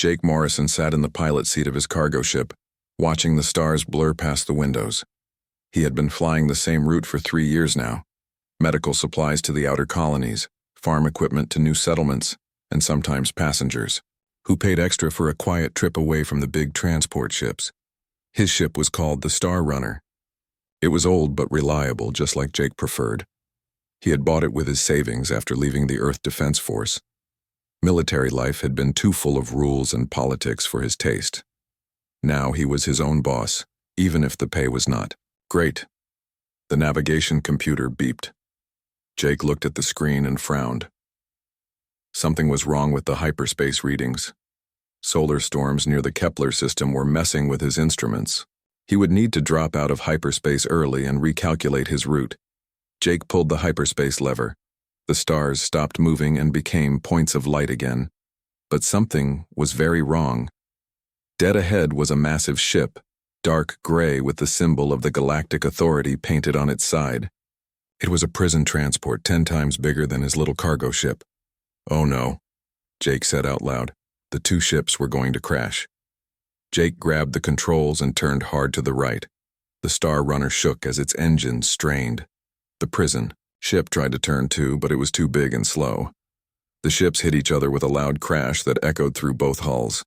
Jake Morrison sat in the pilot seat of his cargo ship, watching the stars blur past the windows. He had been flying the same route for 3 years now. Medical supplies to the outer colonies, farm equipment to new settlements, and sometimes passengers, who paid extra for a quiet trip away from the big transport ships. His ship was called the Star Runner. It was old but reliable, just like Jake preferred. He had bought it with his savings after leaving the Earth Defense Force. Military life had been too full of rules and politics for his taste. Now he was his own boss, even if the pay was not great. The navigation computer beeped. Jake looked at the screen and frowned. Something was wrong with the hyperspace readings. Solar storms near the Kepler system were messing with his instruments. He would need to drop out of hyperspace early and recalculate his route. Jake pulled the hyperspace lever. The stars stopped moving and became points of light again. But something was very wrong. Dead ahead was a massive ship, dark gray with the symbol of the Galactic Authority painted on its side. It was a prison transport 10 times bigger than his little cargo ship. "Oh no," Jake said out loud. The 2 ships were going to crash. Jake grabbed the controls and turned hard to the right. The Star Runner shook as its engines strained. The prison ship tried to turn too, but it was too big and slow. The ships hit each other with a loud crash that echoed through both hulls.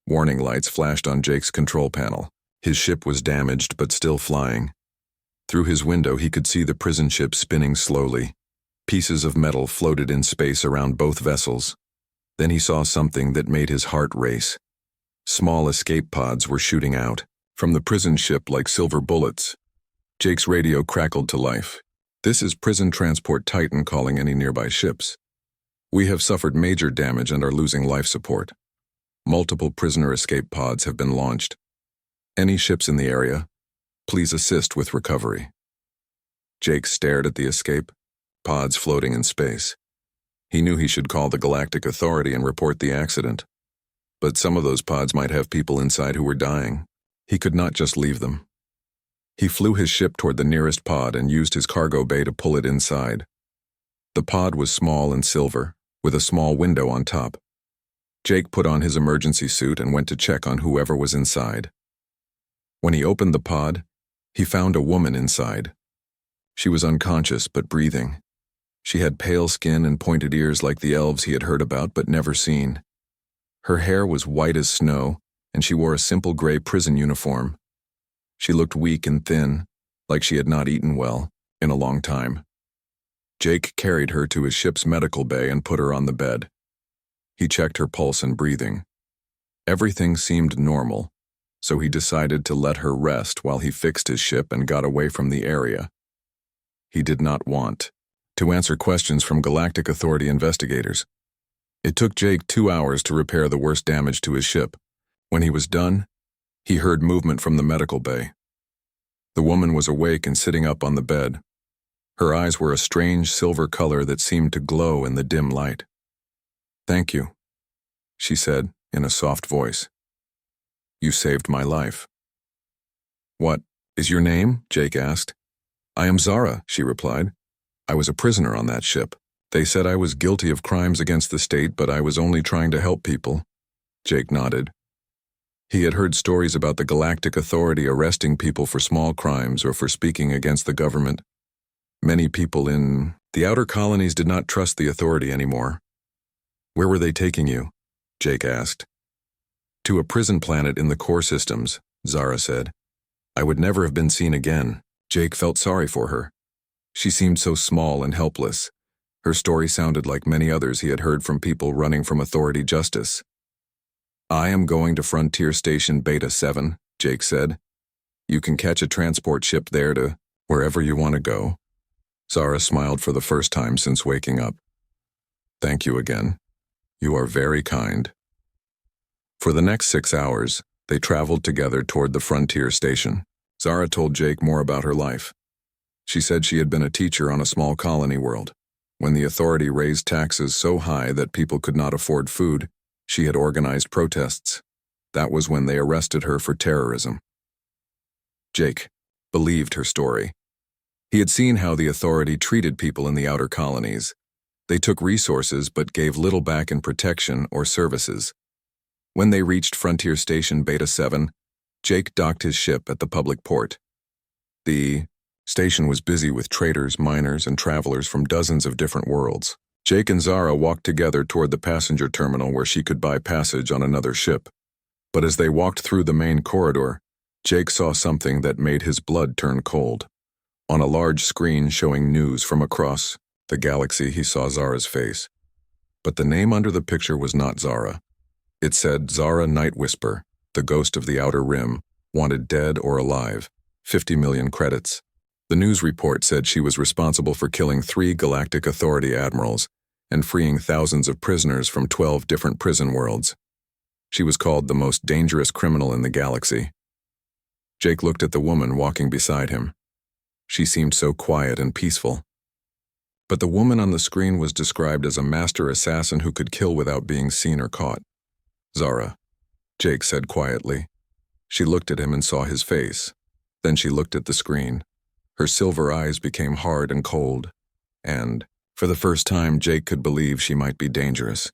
Warning lights flashed on Jake's control panel. His ship was damaged but still flying. Through his window he could see the prison ship spinning slowly. Pieces of metal floated in space around both vessels. Then he saw something that made his heart race. Small escape pods were shooting out from the prison ship like silver bullets. Jake's radio crackled to life. "This is Prison Transport Titan calling any nearby ships. We have suffered major damage and are losing life support. Multiple prisoner escape pods have been launched. Any ships in the area, please assist with recovery." Jake stared at the escape pods floating in space. He knew he should call the Galactic Authority and report the accident. But some of those pods might have people inside who were dying. He could not just leave them. He flew his ship toward the nearest pod and used his cargo bay to pull it inside. The pod was small and silver, with a small window on top. Jake put on his emergency suit and went to check on whoever was inside. When he opened the pod, he found a woman inside. She was unconscious but breathing. She had pale skin and pointed ears like the elves he had heard about but never seen. Her hair was white as snow, and she wore a simple gray prison uniform. She looked weak and thin, like she had not eaten well in a long time. Jake carried her to his ship's medical bay and put her on the bed. He checked her pulse and breathing. Everything seemed normal, so he decided to let her rest while he fixed his ship and got away from the area. He did not want to answer questions from Galactic Authority investigators. It took Jake 2 hours to repair the worst damage to his ship. When he was done, he heard movement from the medical bay. The woman was awake and sitting up on the bed. Her eyes were a strange silver color that seemed to glow in the dim light. "Thank you," she said in a soft voice. "You saved my life." "What is your name?" Jake asked. "I am Zara," she replied. "I was a prisoner on that ship. They said I was guilty of crimes against the state, but I was only trying to help people." Jake nodded. He had heard stories about the Galactic Authority arresting people for small crimes or for speaking against the government. Many people in the outer colonies did not trust the authority anymore. "Where were they taking you?" Jake asked. "To a prison planet in the core systems," Zara said. "I would never have been seen again." Jake felt sorry for her. She seemed so small and helpless. Her story sounded like many others he had heard from people running from authority justice. "I am going to Frontier Station Beta 7, Jake said. "You can catch a transport ship there to wherever you want to go." Zara smiled for the first time since waking up. "Thank you again. You are very kind." For the next 6 hours, they traveled together toward the Frontier Station. Zara told Jake more about her life. She said she had been a teacher on a small colony world. When the authority raised taxes so high that people could not afford food, she had organized protests. That was when they arrested her for terrorism. Jake believed her story. He had seen how the authority treated people in the outer colonies. They took resources but gave little back in protection or services. When they reached Frontier Station Beta 7, Jake docked his ship at the public port. The station was busy with traders, miners, and travelers from dozens of different worlds. Jake and Zara walked together toward the passenger terminal where she could buy passage on another ship. But as they walked through the main corridor, Jake saw something that made his blood turn cold. On a large screen showing news from across the galaxy, he saw Zara's face. But the name under the picture was not Zara. It said Zara Night Whisper, the ghost of the Outer Rim, wanted dead or alive, 50 million credits. The news report said she was responsible for killing 3 Galactic Authority admirals and freeing thousands of prisoners from 12 different prison worlds. She was called the most dangerous criminal in the galaxy. Jake looked at the woman walking beside him. She seemed so quiet and peaceful. But the woman on the screen was described as a master assassin who could kill without being seen or caught. Zara, Jake said quietly. She looked at him and saw his face. Then she looked at the screen. Her silver eyes became hard and cold. And, for the first time, Jake could believe she might be dangerous.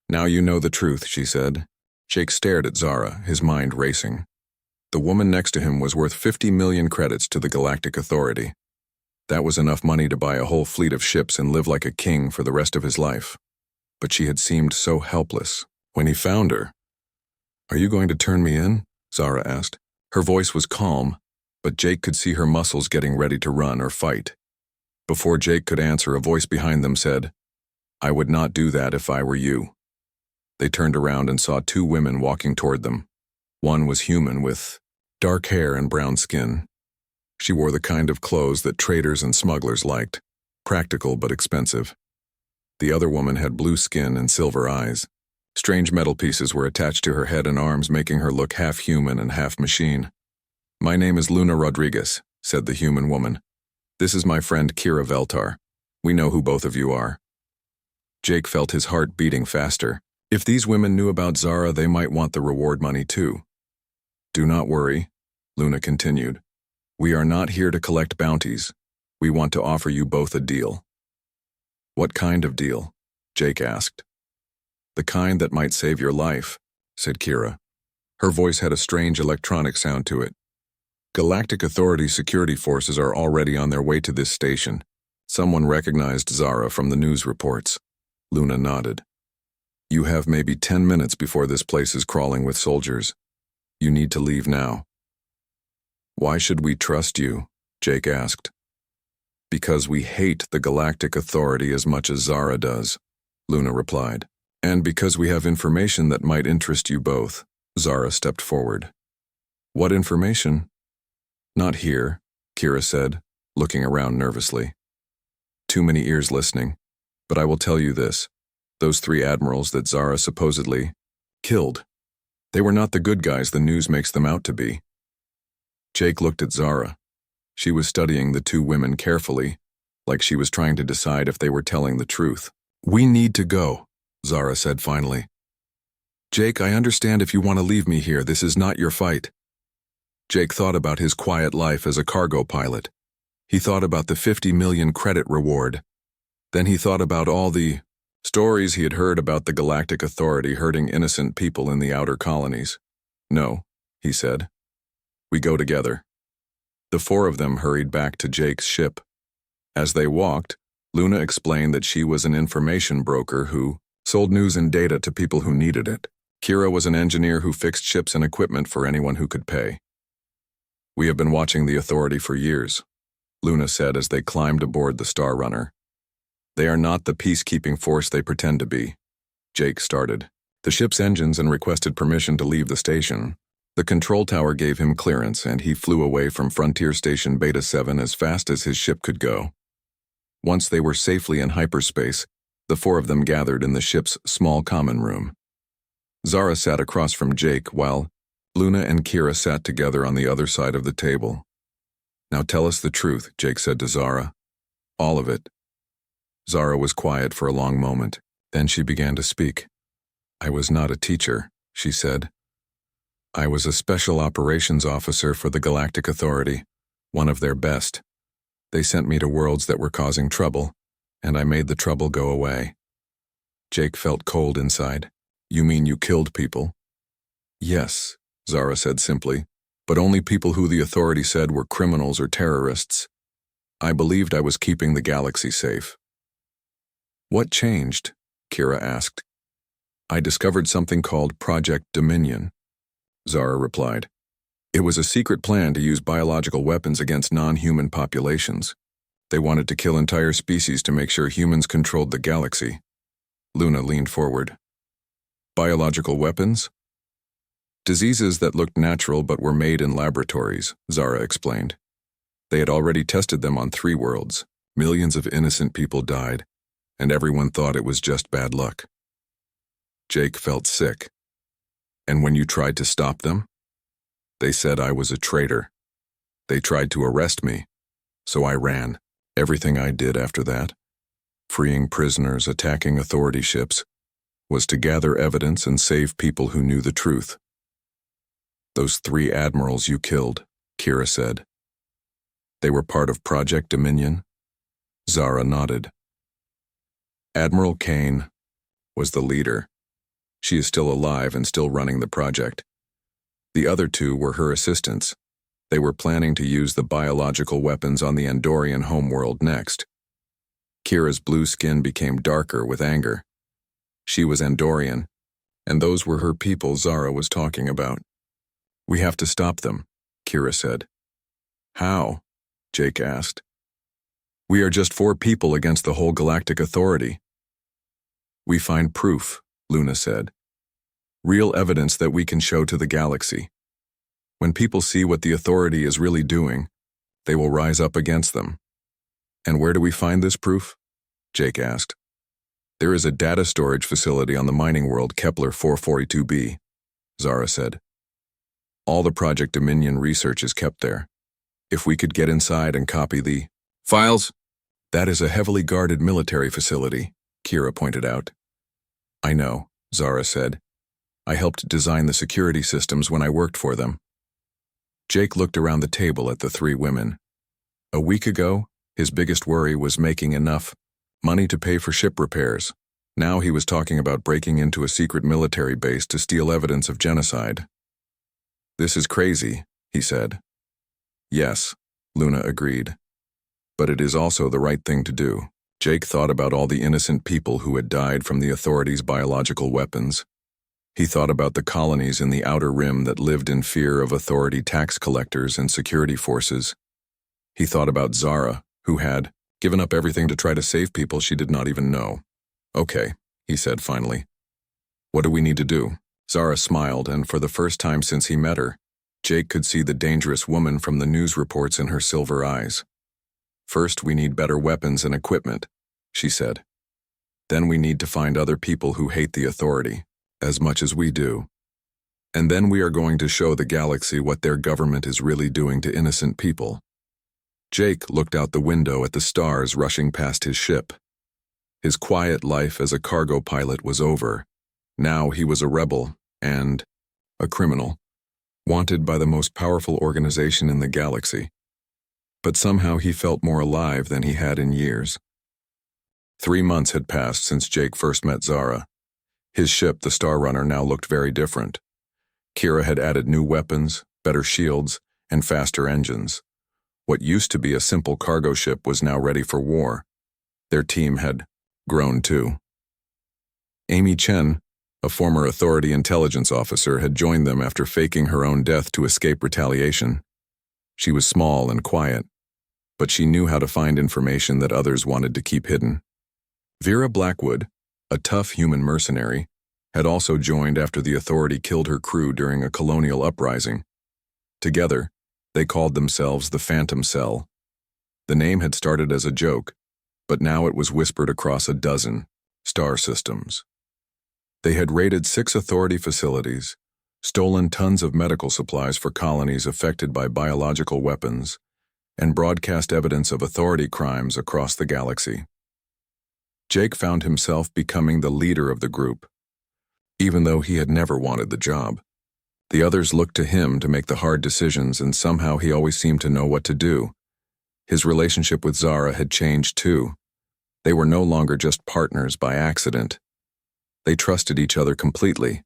Now you know the truth, she said. Jake stared at Zara, his mind racing. The woman next to him was worth 50 million credits to the Galactic Authority. That was enough money to buy a whole fleet of ships and live like a king for the rest of his life. But she had seemed so helpless when he found her. "Are you going to turn me in?" Zara asked. Her voice was calm, but Jake could see her muscles getting ready to run or fight. Before Jake could answer, a voice behind them said, "I would not do that if I were you." They turned around and saw 2 women walking toward them. One was human with dark hair and brown skin. She wore the kind of clothes that traders and smugglers liked, practical but expensive. The other woman had blue skin and silver eyes. Strange metal pieces were attached to her head and arms, making her look half human and half machine. "My name is Luna Rodriguez," said the human woman. "This is my friend Kira Veltar. We know who both of you are." Jake felt his heart beating faster. If these women knew about Zara, they might want the reward money too. "Do not worry," Luna continued. "We are not here to collect bounties. We want to offer you both a deal." "What kind of deal?" Jake asked. "The kind that might save your life," said Kira. Her voice had a strange electronic sound to it. "Galactic Authority security forces are already on their way to this station. Someone recognized Zara from the news reports." Luna nodded. "You have maybe 10 minutes before this place is crawling with soldiers. You need to leave now." "Why should we trust you?" Jake asked. "Because we hate the Galactic Authority as much as Zara does," Luna replied. "And because we have information that might interest you both." Zara stepped forward. "What information?" "Not here," Kira said, looking around nervously. "Too many ears listening. But I will tell you this. Those 3 admirals that Zara supposedly killed, they were not the good guys the news makes them out to be." Jake looked at Zara. She was studying the 2 women carefully, like she was trying to decide if they were telling the truth. "We need to go," Zara said finally. "Jake, I understand if you want to leave me here. This is not your fight." Jake thought about his quiet life as a cargo pilot. He thought about the 50 million credit reward. Then he thought about all the stories he had heard about the Galactic Authority hurting innocent people in the outer colonies. "No," he said. "We go together." The 4 of them hurried back to Jake's ship. As they walked, Luna explained that she was an information broker who sold news and data to people who needed it. Kira was an engineer who fixed ships and equipment for anyone who could pay. "We have been watching the Authority for years," Luna said as they climbed aboard the Star Runner. "They are not the peacekeeping force they pretend to be." Jake started the ship's engines and requested permission to leave the station. The control tower gave him clearance, and he flew away from Frontier Station Beta 7 as fast as his ship could go. Once they were safely in hyperspace, the 4 of them gathered in the ship's small common room. Zara sat across from Jake while Luna and Kira sat together on the other side of the table. "Now tell us the truth," Jake said to Zara. "All of it." Zara was quiet for a long moment. Then she began to speak. "I was not a teacher," she said. "I was a special operations officer for the Galactic Authority, one of their best. They sent me to worlds that were causing trouble, and I made the trouble go away." Jake felt cold inside. "You mean you killed people?" Yes, Zara said simply, but only people who the authority said were criminals or terrorists. I believed I was keeping the galaxy safe. What changed? Kira asked. I discovered something called Project Dominion, Zara replied. It was a secret plan to use biological weapons against non-human populations. They wanted to kill entire species to make sure humans controlled the galaxy. Luna leaned forward. Biological weapons? Diseases that looked natural but were made in laboratories, Zara explained. They had already tested them on 3 worlds. Millions of innocent people died, and everyone thought it was just bad luck. Jake felt sick. And when you tried to stop them? They said I was a traitor. They tried to arrest me, so I ran. Everything I did after that, freeing prisoners, attacking authority ships, was to gather evidence and save people who knew the truth. Those 3 admirals you killed, Kira said. They were part of Project Dominion? Zara nodded. Admiral Kane was the leader. She is still alive and still running the project. The other 2 were her assistants. They were planning to use the biological weapons on the Andorian homeworld next. Kira's blue skin became darker with anger. She was Andorian, and those were her people Zara was talking about. We have to stop them, Kira said. How? Jake asked. We are just 4 people against the whole Galactic Authority. We find proof, Luna said. Real evidence that we can show to the galaxy. When people see what the authority is really doing, they will rise up against them. And where do we find this proof? Jake asked. There is a data storage facility on the mining world Kepler 442b, Zara said. All the Project Dominion research is kept there. If we could get inside and copy the files, that is a heavily guarded military facility, Kira pointed out. I know, Zara said. I helped design the security systems when I worked for them. Jake looked around the table at the 3 women. A week ago, his biggest worry was making enough money to pay for ship repairs. Now he was talking about breaking into a secret military base to steal evidence of genocide. This is crazy, he said. Yes, Luna agreed. But it is also the right thing to do. Jake thought about all the innocent people who had died from the authority's biological weapons. He thought about the colonies in the Outer Rim that lived in fear of authority tax collectors and security forces. He thought about Zara, who had given up everything to try to save people she did not even know. Okay, he said finally. What do we need to do? Zara smiled, and for the first time since he met her, Jake could see the dangerous woman from the news reports in her silver eyes. First, we need better weapons and equipment, she said. Then we need to find other people who hate the authority, as much as we do. And then we are going to show the galaxy what their government is really doing to innocent people. Jake looked out the window at the stars rushing past his ship. His quiet life as a cargo pilot was over. Now he was a rebel and a criminal, wanted by the most powerful organization in the galaxy. But somehow he felt more alive than he had in years. 3 months had passed since Jake first met Zara. His ship, the Star Runner, now looked very different. Kira had added new weapons, better shields, and faster engines. What used to be a simple cargo ship was now ready for war. Their team had grown too. Amy Chen, a former Authority intelligence officer, had joined them after faking her own death to escape retaliation. She was small and quiet, but she knew how to find information that others wanted to keep hidden. Vera Blackwood, a tough human mercenary, had also joined after the Authority killed her crew during a colonial uprising. Together, they called themselves the Phantom Cell. The name had started as a joke, but now it was whispered across a dozen star systems. They had raided 6 Authority facilities, stolen tons of medical supplies for colonies affected by biological weapons, and broadcast evidence of Authority crimes across the galaxy. Jake found himself becoming the leader of the group, even though he had never wanted the job. The others looked to him to make the hard decisions, and somehow he always seemed to know what to do. His relationship with Zara had changed too. They were no longer just partners by accident. They trusted each other completely,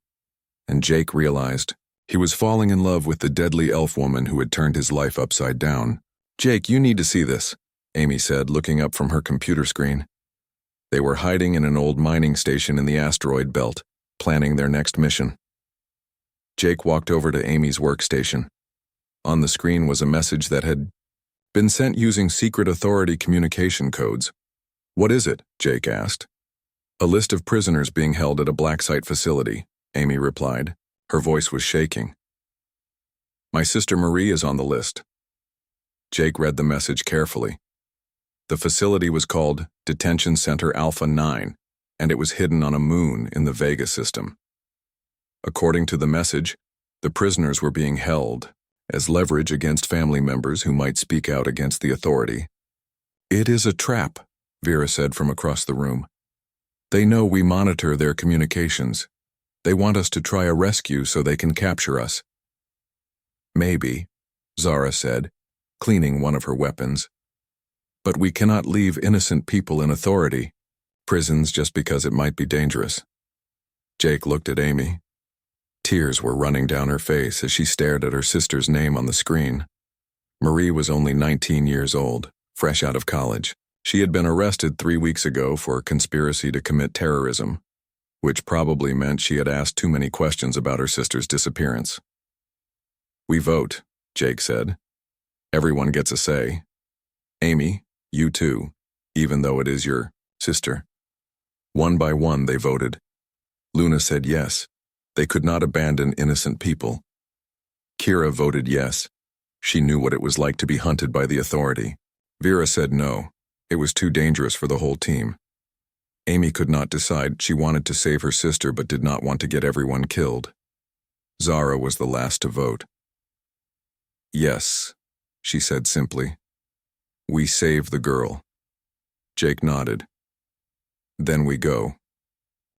and Jake realized He was falling in love with the deadly elf woman who had turned his life upside down. "Jake, you need to see this," Amy said, looking up from her computer screen. They were hiding in an old mining station in the asteroid belt, planning their next mission. Jake walked over to Amy's workstation. On the screen was a message that had been sent using secret authority communication codes. "What is it?" Jake asked. "A list of prisoners being held at a black site facility," Amy replied. Her voice was shaking. "My sister Marie is on the list." Jake read the message carefully. The facility was called Detention Center Alpha 9, and it was hidden on a moon in the Vega system. According to the message, the prisoners were being held as leverage against family members who might speak out against the authority. "It is a trap," Vera said from across the room. "They know we monitor their communications. They want us to try a rescue so they can capture us." "Maybe," Zara said, cleaning one of her weapons. "But we cannot leave innocent people in authority prisons just because it might be dangerous." Jake looked at Amy. Tears were running down her face as she stared at her sister's name on the screen. Marie was only 19 years old, fresh out of college. She had been arrested 3 weeks ago for conspiracy to commit terrorism, which probably meant she had asked too many questions about her sister's disappearance. "We vote," Jake said. "Everyone gets a say. Amy, you too, even though it is your sister." One by one they voted. Luna said yes. They could not abandon innocent people. Kira voted yes. She knew what it was like to be hunted by the authority. Vera said no. It was too dangerous for the whole team. Amy could not decide. She wanted to save her sister but did not want to get everyone killed. Zara was the last to vote. "Yes," she said simply. "We save the girl." Jake nodded. "Then we go.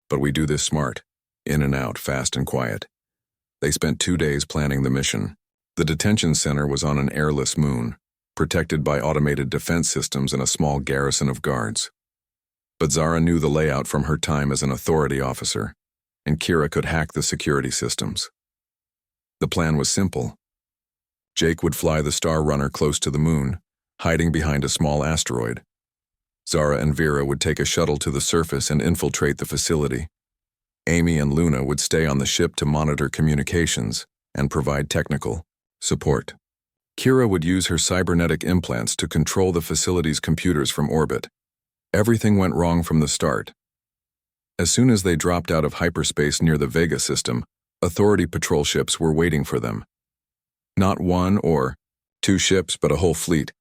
But we do this smart, in and out, fast and quiet." They spent 2 days planning the mission. The detention center was on an airless moon, protected by automated defense systems and a small garrison of guards. But Zara knew the layout from her time as an authority officer, and Kira could hack the security systems. The plan was simple. Jake would fly the Star Runner close to the moon, hiding behind a small asteroid. Zara and Vera would take a shuttle to the surface and infiltrate the facility. Amy and Luna would stay on the ship to monitor communications and provide technical support. Kira would use her cybernetic implants to control the facility's computers from orbit. Everything went wrong from the start. As soon as they dropped out of hyperspace near the Vega system, Authority patrol ships were waiting for them. Not 1 or 2 ships, but a whole fleet.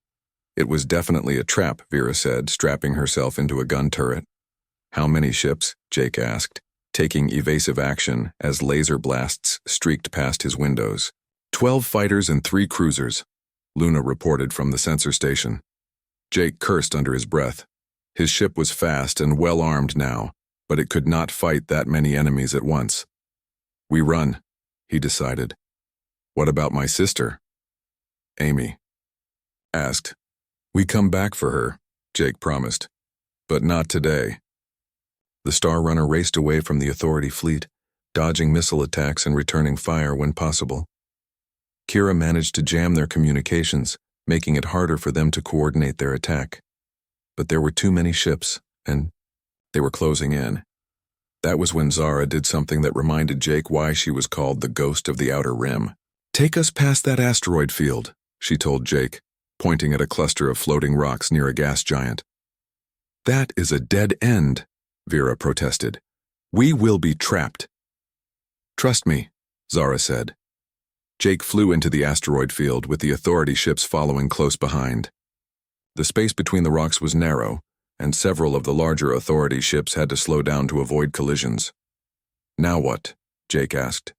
It was definitely a trap, Vera said, strapping herself into a gun turret. "How many ships?" Jake asked, taking evasive action as laser blasts streaked past his windows. 12 fighters and 3 cruisers, Luna reported from the sensor station. Jake cursed under his breath. His ship was fast and well armed now, but it could not fight that many enemies at once. "We run," he decided. "What about my sister?" Amy asked. "We come back for her," Jake promised. "But not today." The Star Runner raced away from the Authority fleet, dodging missile attacks and returning fire when possible. Kira managed to jam their communications, making it harder for them to coordinate their attack. But there were too many ships, and they were closing in. That was when Zara did something that reminded Jake why she was called the Ghost of the Outer Rim. "Take us past that asteroid field," she told Jake, pointing at a cluster of floating rocks near a gas giant. "That is a dead end," Vera protested. "We will be trapped." "Trust me," Zara said. Jake flew into the asteroid field with the Authority ships following close behind. The space between the rocks was narrow, and several of the larger Authority ships had to slow down to avoid collisions. "Now what?" Jake asked.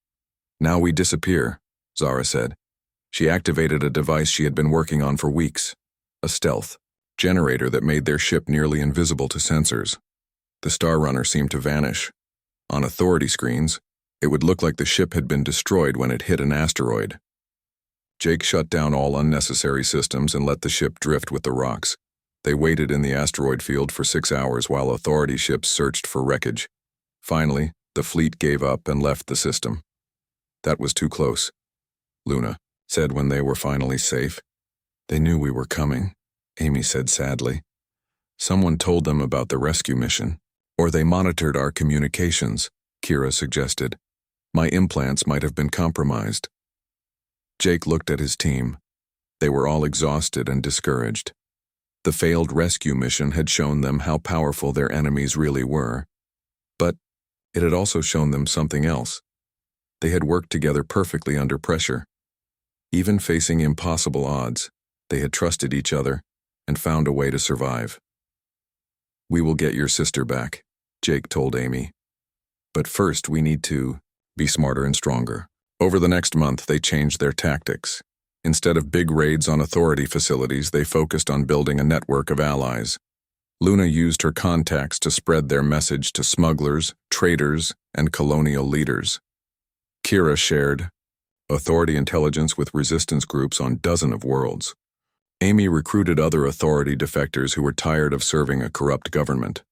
"Now we disappear," Zara said. She activated a device she had been working on for weeks, a stealth generator that made their ship nearly invisible to sensors. The Star Runner seemed to vanish. On Authority screens, it would look like the ship had been destroyed when it hit an asteroid. Jake shut down all unnecessary systems and let the ship drift with the rocks. They waited in the asteroid field for 6 hours while Authority ships searched for wreckage. Finally, the fleet gave up and left the system. That was too close, Luna said when they were finally safe. They knew we were coming, Amy said sadly. Someone told them about the rescue mission. Or they monitored our communications, Kira suggested. My implants might have been compromised. Jake looked at his team. They were all exhausted and discouraged. The failed rescue mission had shown them how powerful their enemies really were. But it had also shown them something else. They had worked together perfectly under pressure. Even facing impossible odds, they had trusted each other and found a way to survive. We will get your sister back, Jake told Amy. But first we need to be smarter and stronger. Over the next month, they changed their tactics. Instead of big raids on authority facilities, they focused on building a network of allies. Luna used her contacts to spread their message to smugglers, traders, and colonial leaders. Kira shared authority intelligence with resistance groups on dozens of worlds. Amy recruited other authority defectors who were tired of serving a corrupt government.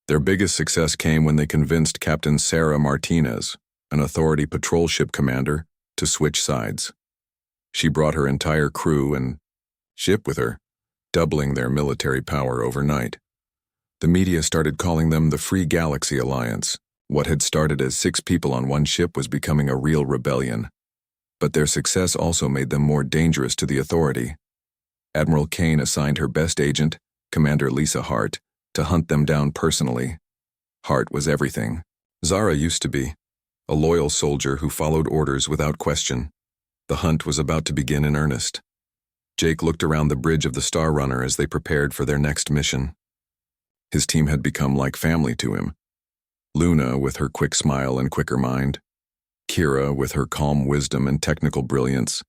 Their biggest success came when they convinced Captain Sarah Martinez, an authority patrol ship commander, to switch sides. She brought her entire crew and ship with her, doubling their military power overnight. The media started calling them the Free Galaxy Alliance. What had started as 6 people on one ship was becoming a real rebellion. But their success also made them more dangerous to the authority. Admiral Kane assigned her best agent, Commander Lisa Hart, to hunt them down personally. Hart was everything. Zara used to be a loyal soldier who followed orders without question. The hunt was about to begin in earnest. Jake looked around the bridge of the Star Runner as they prepared for their next mission. His team had become like family to him. Luna with her quick smile and quicker mind, Kira with her calm wisdom and technical brilliance,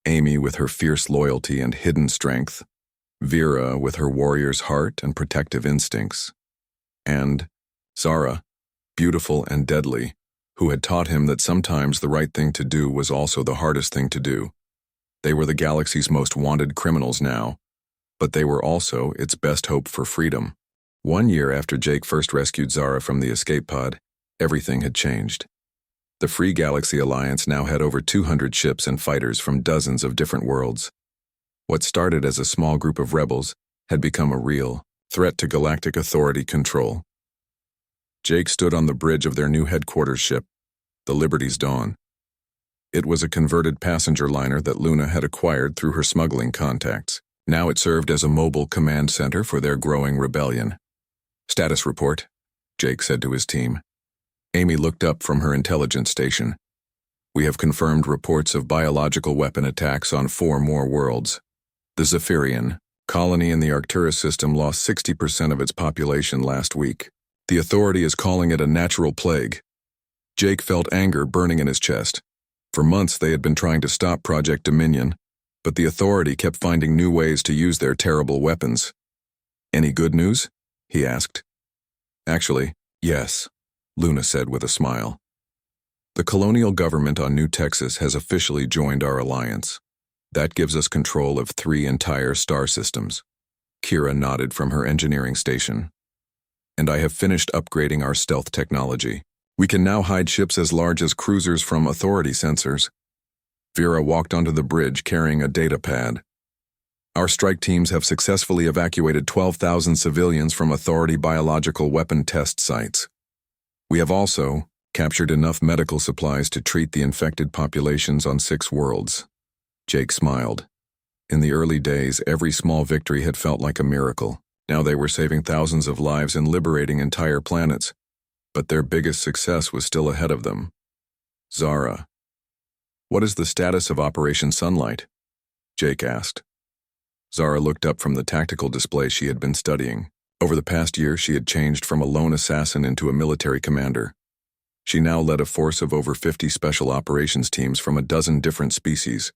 Amy with her fierce loyalty and hidden strength, Vera with her warrior's heart and protective instincts, and Zara, beautiful and deadly, who had taught him that sometimes the right thing to do was also the hardest thing to do. They were the galaxy's most wanted criminals now, but they were also its best hope for freedom. 1 year after Jake first rescued Zara from the escape pod, everything had changed. The Free Galaxy Alliance now had over 200 ships and fighters from dozens of different worlds. What started as a small group of rebels had become a real threat to galactic authority control. Jake stood on the bridge of their new headquarters ship, the Liberty's Dawn. It was a converted passenger liner that Luna had acquired through her smuggling contacts. Now it served as a mobile command center for their growing rebellion. Status report, Jake said to his team. Amy looked up from her intelligence station. We have confirmed reports of biological weapon attacks on 4 more worlds. The Zephyrian colony in the Arcturus system lost 60% of its population last week. The authority is calling it a natural plague. Jake felt anger burning in his chest. For months they had been trying to stop Project Dominion, but the authority kept finding new ways to use their terrible weapons. Any good news? He asked. Actually, yes, Luna said with a smile. The colonial government on New Texas has officially joined our alliance. That gives us control of 3 entire star systems. Kira nodded from her engineering station. And I have finished upgrading our stealth technology. We can now hide ships as large as cruisers from authority sensors. Vera walked onto the bridge carrying a data pad. Our strike teams have successfully evacuated 12,000 civilians from authority biological weapon test sites. We have also captured enough medical supplies to treat the infected populations on 6 worlds. Jake smiled. In the early days, every small victory had felt like a miracle. Now they were saving thousands of lives and liberating entire planets. But their biggest success was still ahead of them. Zara. What is the status of Operation Sunlight? Jake asked. Zara looked up from the tactical display she had been studying. Over the past year, she had changed from a lone assassin into a military commander. She now led a force of over 50 special operations teams from a dozen different species.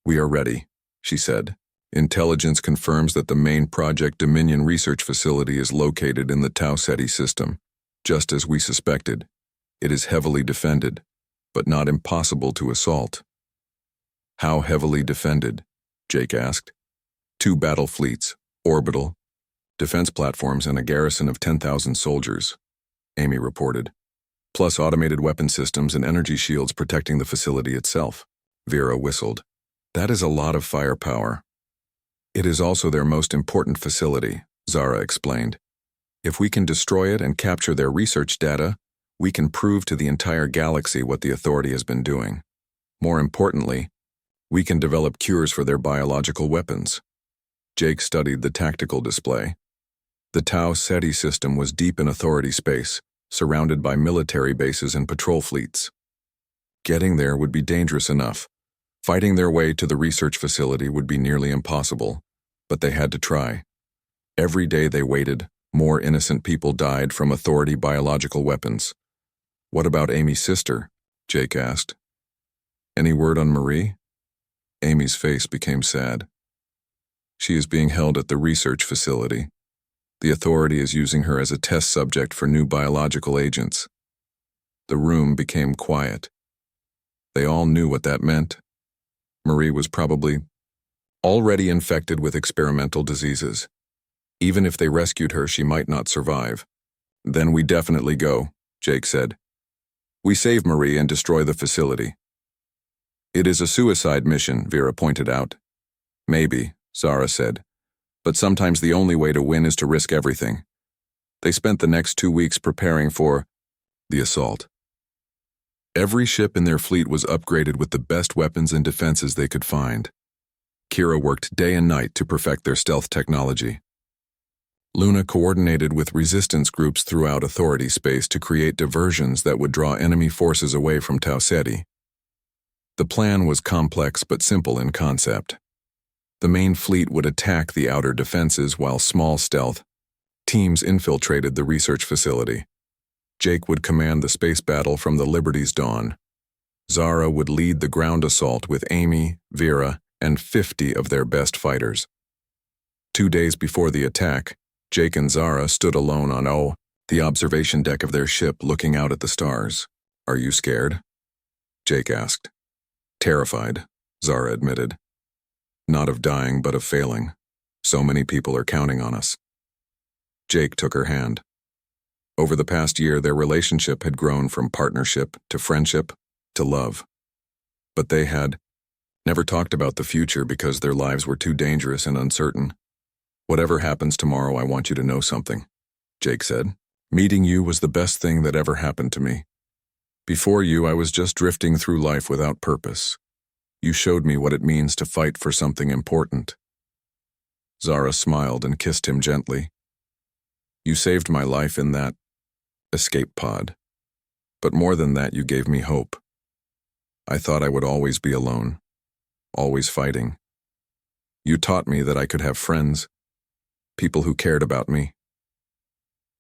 We are ready, she said. Intelligence confirms that the main Project Dominion research facility is located in the Tau Ceti system. Just as we suspected, it is heavily defended, but not impossible to assault. How heavily defended? Jake asked. 2 battle fleets, orbital, defense platforms, and a garrison of 10,000 soldiers, Amy reported. plus automated weapon systems and energy shields protecting the facility itself. Vera whistled. That is a lot of firepower. It is also their most important facility, Zara explained. If we can destroy it and capture their research data, we can prove to the entire galaxy what the Authority has been doing. More importantly, we can develop cures for their biological weapons. Jake studied the tactical display. The Tau Ceti system was deep in Authority space, surrounded by military bases and patrol fleets. Getting there would be dangerous enough. Fighting their way to the research facility would be nearly impossible, but they had to try. Every day they waited, more innocent people died from Authority biological weapons. What about Amy's sister? Jake asked. Any word on Marie? Amy's face became sad. She is being held at the research facility. The Authority is using her as a test subject for new biological agents. The room became quiet. They all knew what that meant. Marie was probably already infected with experimental diseases. Even if they rescued her, she might not survive. Then we definitely go, Jake said. We save Marie and destroy the facility. It is a suicide mission, Vera pointed out. Maybe, Zara said. But sometimes the only way to win is to risk everything. They spent the next 2 weeks preparing for the assault. Every ship in their fleet was upgraded with the best weapons and defenses they could find. Kira worked day and night to perfect their stealth technology. Luna coordinated with resistance groups throughout Authority space to create diversions that would draw enemy forces away from Tau Ceti. The plan was complex but simple in concept. The main fleet would attack the outer defenses while small stealth teams infiltrated the research facility. Jake would command the space battle from the Liberty's dawn. Zara would lead the ground assault with Amy, Vera, and 50 of their best fighters. 2 days before the attack, Jake and Zara stood alone on the observation deck of their ship looking out at the stars. Are you scared? Jake asked. Terrified, Zara admitted. Not of dying, but of failing. So many people are counting on us. Jake took her hand. Over the past year, their relationship had grown from partnership to friendship to love. But they had never talked about the future because their lives were too dangerous and uncertain. Whatever happens tomorrow, I want you to know something, Jake said. Meeting you was the best thing that ever happened to me. Before you, I was just drifting through life without purpose. You showed me what it means to fight for something important. Zara smiled and kissed him gently. You saved my life in that escape pod. But more than that, you gave me hope. I thought I would always be alone, always fighting. You taught me that I could have friends, people who cared about me.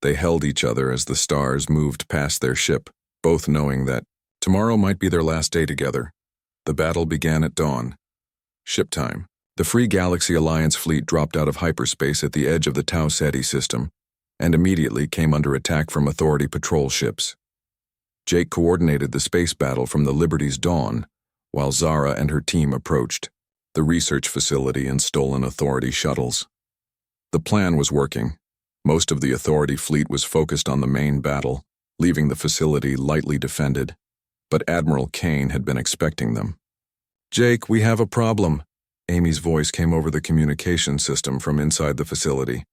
They held each other as the stars moved past their ship, both knowing that tomorrow might be their last day together. The battle began at dawn. Ship time. The Free Galaxy Alliance fleet dropped out of hyperspace at the edge of the Tau Ceti system and immediately came under attack from Authority patrol ships. Jake coordinated the space battle from the Liberty's dawn, while Zara and her team approached the research facility in stolen Authority shuttles. The plan was working. Most of the Authority fleet was focused on the main battle, leaving the facility lightly defended, but Admiral Kane had been expecting them. Jake, we have a problem. Amy's voice came over the communication system from inside the facility.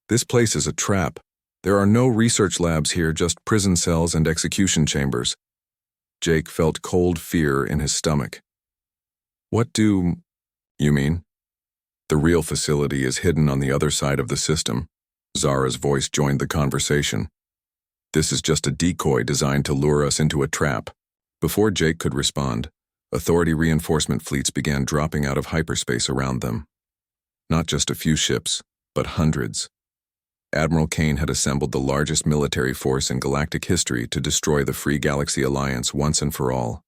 This place is a trap. There are no research labs here, just prison cells and execution chambers. Jake felt cold fear in his stomach. What do you mean? The real facility is hidden on the other side of the system. Zara's voice joined the conversation. This is just a decoy designed to lure us into a trap. Before Jake could respond, Authority reinforcement fleets began dropping out of hyperspace around them. Not just a few ships, but hundreds. Admiral Kane had assembled the largest military force in galactic history to destroy the Free Galaxy Alliance once and for all.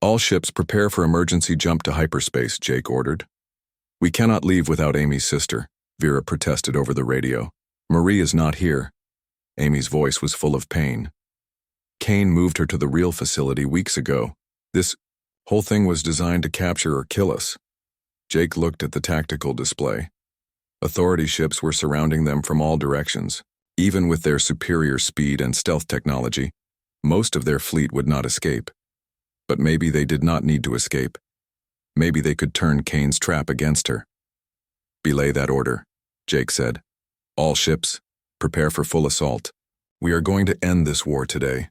All ships prepare for emergency jump to hyperspace, Jake ordered. We cannot leave without Amy's sister, Vera protested over the radio. Marie is not here. Amy's voice was full of pain. Kane moved her to the real facility weeks ago. This whole thing was designed to capture or kill us. Jake looked at the tactical display. Authority ships were surrounding them from all directions. Even with their superior speed and stealth technology, Most of their fleet would not escape. But maybe they did not need to escape. Maybe they could turn Kane's trap against her. "Belay that order," Jake said. "All ships, prepare for full assault. We are going to end this war today."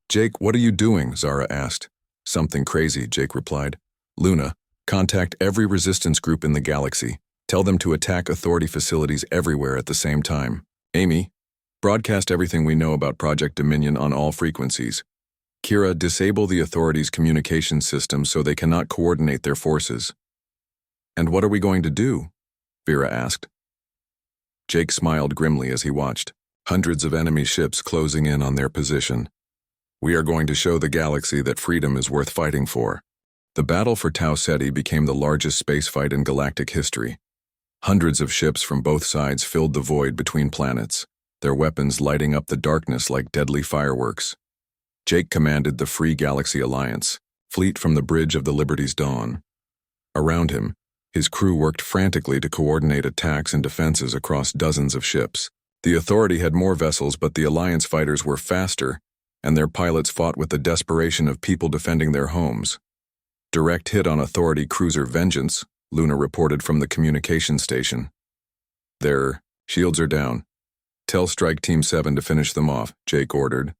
"Jake, what are you doing?" Zara asked. "Something crazy," Jake replied. "Luna, contact every resistance group in the galaxy. Tell them to attack Authority facilities everywhere at the same time. Amy, broadcast everything we know about Project Dominion on all frequencies. Kira, disable the Authority's communication system so they cannot coordinate their forces." "And what are we going to do?" Vera asked. Jake smiled grimly as he watched. Hundreds of enemy ships closing in on their position. "We are going to show the galaxy that freedom is worth fighting for." The battle for Tau Ceti became the largest space fight in galactic history. Hundreds of ships from both sides filled the void between planets, their weapons lighting up the darkness like deadly fireworks. Jake commanded the Free Galaxy Alliance, fleet from the bridge of the Liberty's dawn. Around him, his crew worked frantically to coordinate attacks and defenses across dozens of ships. The Authority had more vessels, but the Alliance fighters were faster, and their pilots fought with the desperation of people defending their homes. "Direct hit on Authority cruiser Vengeance," Luna reported from the communication station. "Their shields are down. Tell Strike Team 7 to finish them off," Jake ordered.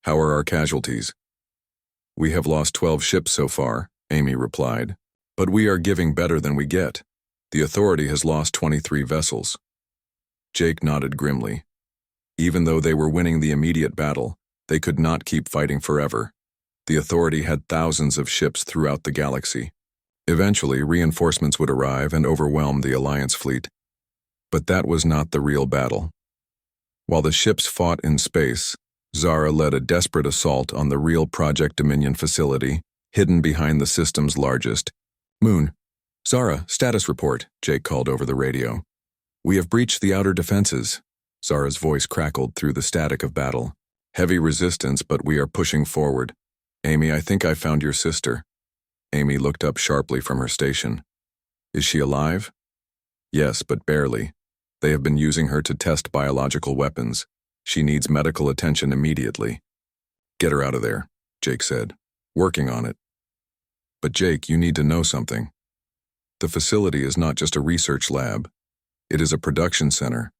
"How are our casualties?" "We have lost 12 ships so far," Amy replied. "But we are giving better than we get. The Authority has lost 23 vessels." Jake nodded grimly. Even though they were winning the immediate battle, they could not keep fighting forever. The Authority had thousands of ships throughout the galaxy. Eventually, reinforcements would arrive and overwhelm the Alliance fleet. But that was not the real battle. While the ships fought in space, Zara led a desperate assault on the real Project Dominion facility, hidden behind the system's largest. "Moon. Zara, status report," Jake called over the radio. "We have breached the outer defenses." Zara's voice crackled through the static of battle. "Heavy resistance, but we are pushing forward. Amy, I think I found your sister." Amy looked up sharply from her station. "Is she alive?" "Yes, but barely. They have been using her to test biological weapons. She needs medical attention immediately." "Get her out of there," Jake said. "Working on it." "But Jake, you need to know something. The facility is not just a research lab. It is a production center.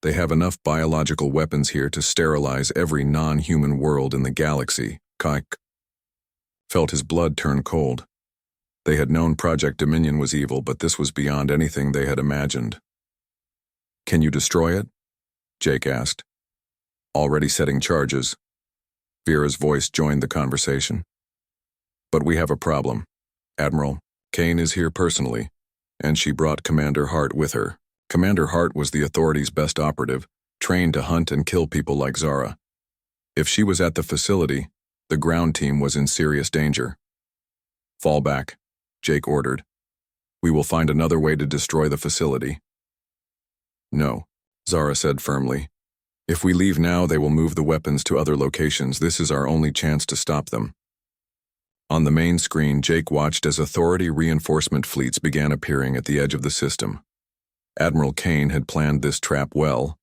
They have enough biological weapons here to sterilize every non-human world in the galaxy." Kike felt his blood turn cold. They had known Project Dominion was evil, but this was beyond anything they had imagined. "Can you destroy it?" Jake asked. "Already setting charges." Vera's voice joined the conversation. "But we have a problem. Admiral, Kane is here personally, and she brought Commander Hart with her." Commander Hart was the Authority's best operative, trained to hunt and kill people like Zara. If she was at the facility, the ground team was in serious danger. "Fall back," Jake ordered. "We will find another way to destroy the facility." "No," Zara said firmly. "If we leave now, they will move the weapons to other locations. This is our only chance to stop them." On the main screen, Jake watched as Authority reinforcement fleets began appearing at the edge of the system. Admiral Kane had planned this trap well.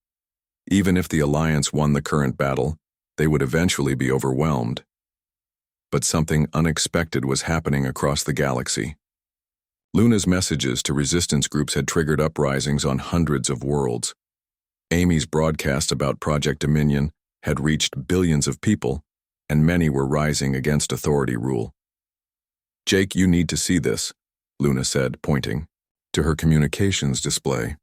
Even if the Alliance won the current battle, they would eventually be overwhelmed. But something unexpected was happening across the galaxy. Luna's messages to resistance groups had triggered uprisings on hundreds of worlds. Amy's broadcast about Project Dominion had reached billions of people, and many were rising against Authority rule. "Jake, you need to see this," Luna said, pointing to her communications display.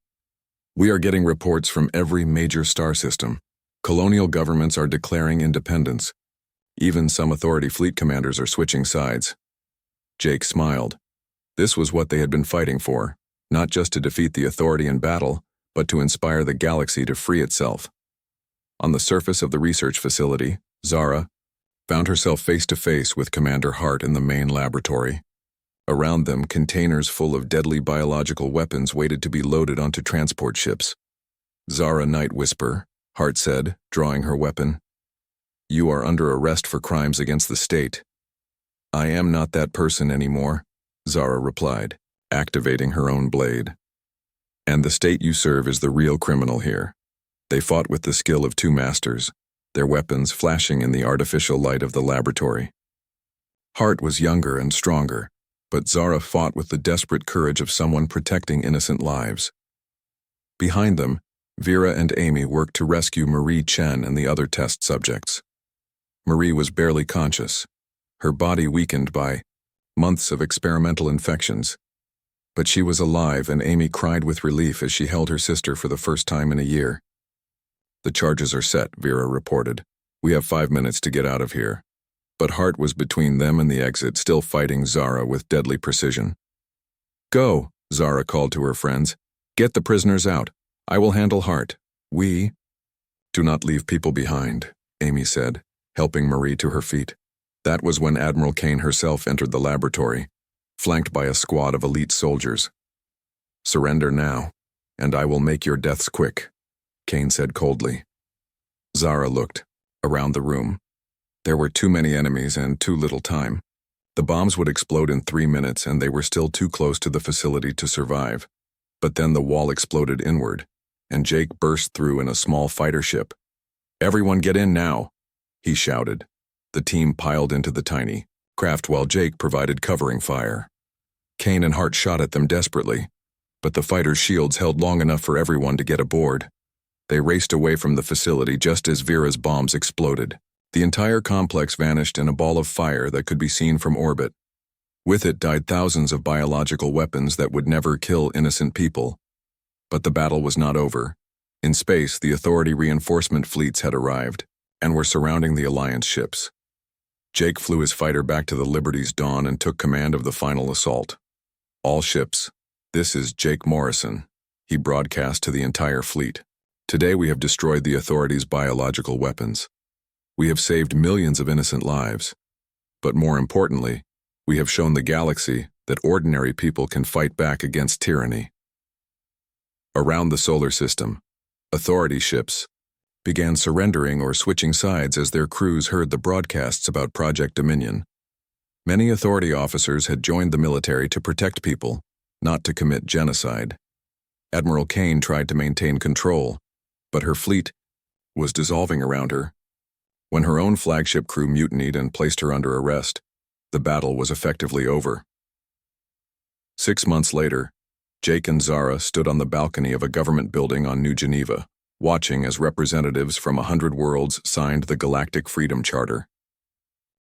"We are getting reports from every major star system. Colonial governments are declaring independence. Even some Authority fleet commanders are switching sides." Jake smiled. This was what they had been fighting for, not just to defeat the Authority in battle, but to inspire the galaxy to free itself. On the surface of the research facility, Zara found herself face-to-face with Commander Hart in the main laboratory. Around them, containers full of deadly biological weapons waited to be loaded onto transport ships. "Zara Night Whisper," Hart said, drawing her weapon. "You are under arrest for crimes against the state." "I am not that person anymore," Zara replied, activating her own blade. "And the state you serve is the real criminal here. They fought with the skill of two masters, their weapons flashing in the artificial light of the laboratory. Hart was younger and stronger, but Zara fought with the desperate courage of someone protecting innocent lives. Behind them, Vera and Amy worked to rescue Marie Chen and the other test subjects. Marie was barely conscious, her body weakened by months of experimental infections. But she was alive, and Amy cried with relief as she held her sister for the first time in a year. "The charges are set," Vera reported. "We have 5 minutes to get out of here." But Hart was between them and the exit, still fighting Zara with deadly precision. "Go," Zara called to her friends. "Get the prisoners out. I will handle Hart. We—" "Do not leave people behind," Amy said, helping Marie to her feet. That was when Admiral Kane herself entered the laboratory, flanked by a squad of elite soldiers. "Surrender now, and I will make your deaths quick," Kane said coldly. Zara looked around the room. There were too many enemies and too little time. The bombs would explode in 3 minutes, and they were still too close to the facility to survive. But then the wall exploded inward, and Jake burst through in a small fighter ship. "Everyone get in now," he shouted. The team piled into the tiny craft while Jake provided covering fire. Kane and Hart shot at them desperately, but the fighters' shields held long enough for everyone to get aboard. They raced away from the facility just as Vera's bombs exploded. The entire complex vanished in a ball of fire that could be seen from orbit. With it died thousands of biological weapons that would never kill innocent people. But the battle was not over. In space, the Authority reinforcement fleets had arrived and were surrounding the Alliance ships. Jake flew his fighter back to the Liberty's Dawn and took command of the final assault. "All ships, this is Jake Morrison," he broadcast to the entire fleet. "Today we have destroyed the Authority's biological weapons. We have saved millions of innocent lives. But more importantly, we have shown the galaxy that ordinary people can fight back against tyranny." Around the solar system, Authority ships began surrendering or switching sides as their crews heard the broadcasts about Project Dominion. Many Authority officers had joined the military to protect people, not to commit genocide. Admiral Kane tried to maintain control, but her fleet was dissolving around her. When her own flagship crew mutinied and placed her under arrest, the battle was effectively over. 6 months later, Jake and Zara stood on the balcony of a government building on New Geneva, watching as representatives from 100 worlds signed the Galactic Freedom Charter.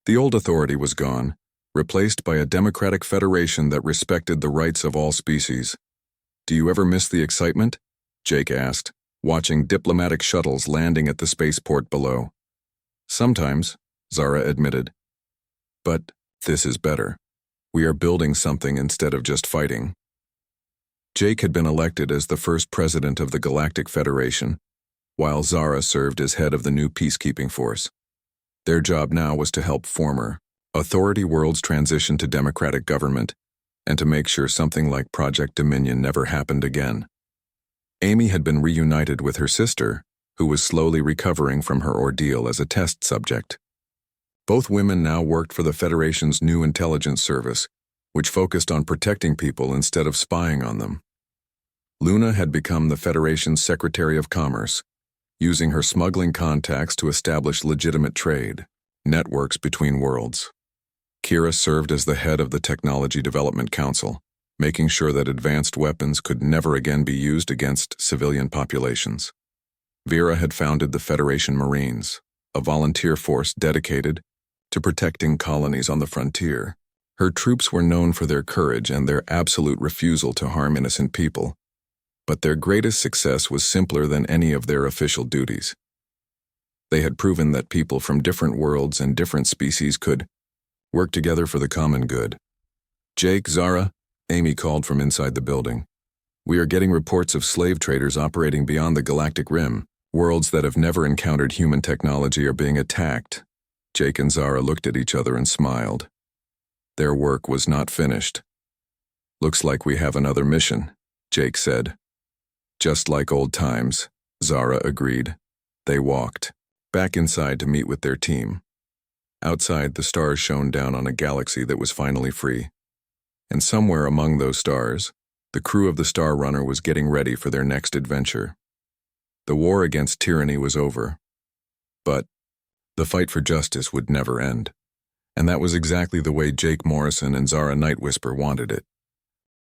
The old Authority was gone, replaced by a democratic federation that respected the rights of all species. "Do you ever miss the excitement?" Jake asked, watching diplomatic shuttles landing at the spaceport below. "Sometimes," Zara admitted. "But this is better. We are building something instead of just fighting." Jake had been elected as the first president of the Galactic Federation, while Zara served as head of the new peacekeeping force. Their job now was to help former Authority worlds transition to democratic government and to make sure something like Project Dominion never happened again. Amy had been reunited with her sister, who was slowly recovering from her ordeal as a test subject. Both women now worked for the Federation's new intelligence service, which focused on protecting people instead of spying on them. Luna had become the Federation's Secretary of Commerce, using her smuggling contacts to establish legitimate trade networks between worlds. Kira served as the head of the Technology Development Council, making sure that advanced weapons could never again be used against civilian populations. Vera had founded the Federation Marines, a volunteer force dedicated to protecting colonies on the frontier. Her troops were known for their courage and their absolute refusal to harm innocent people. But their greatest success was simpler than any of their official duties. They had proven that people from different worlds and different species could work together for the common good. "Jake, Zara," Amy called from inside the building. "We are getting reports of slave traders operating beyond the galactic rim. Worlds that have never encountered human technology are being attacked." Jake and Zara looked at each other and smiled. Their work was not finished. "Looks like we have another mission," Jake said. "Just like old times," Zara agreed. They walked back inside to meet with their team. Outside, the stars shone down on a galaxy that was finally free. And somewhere among those stars, the crew of the Star Runner was getting ready for their next adventure. The war against tyranny was over. But The fight for justice would never end. And that was exactly the way Jake Morrison and Zara Nightwhisper wanted it.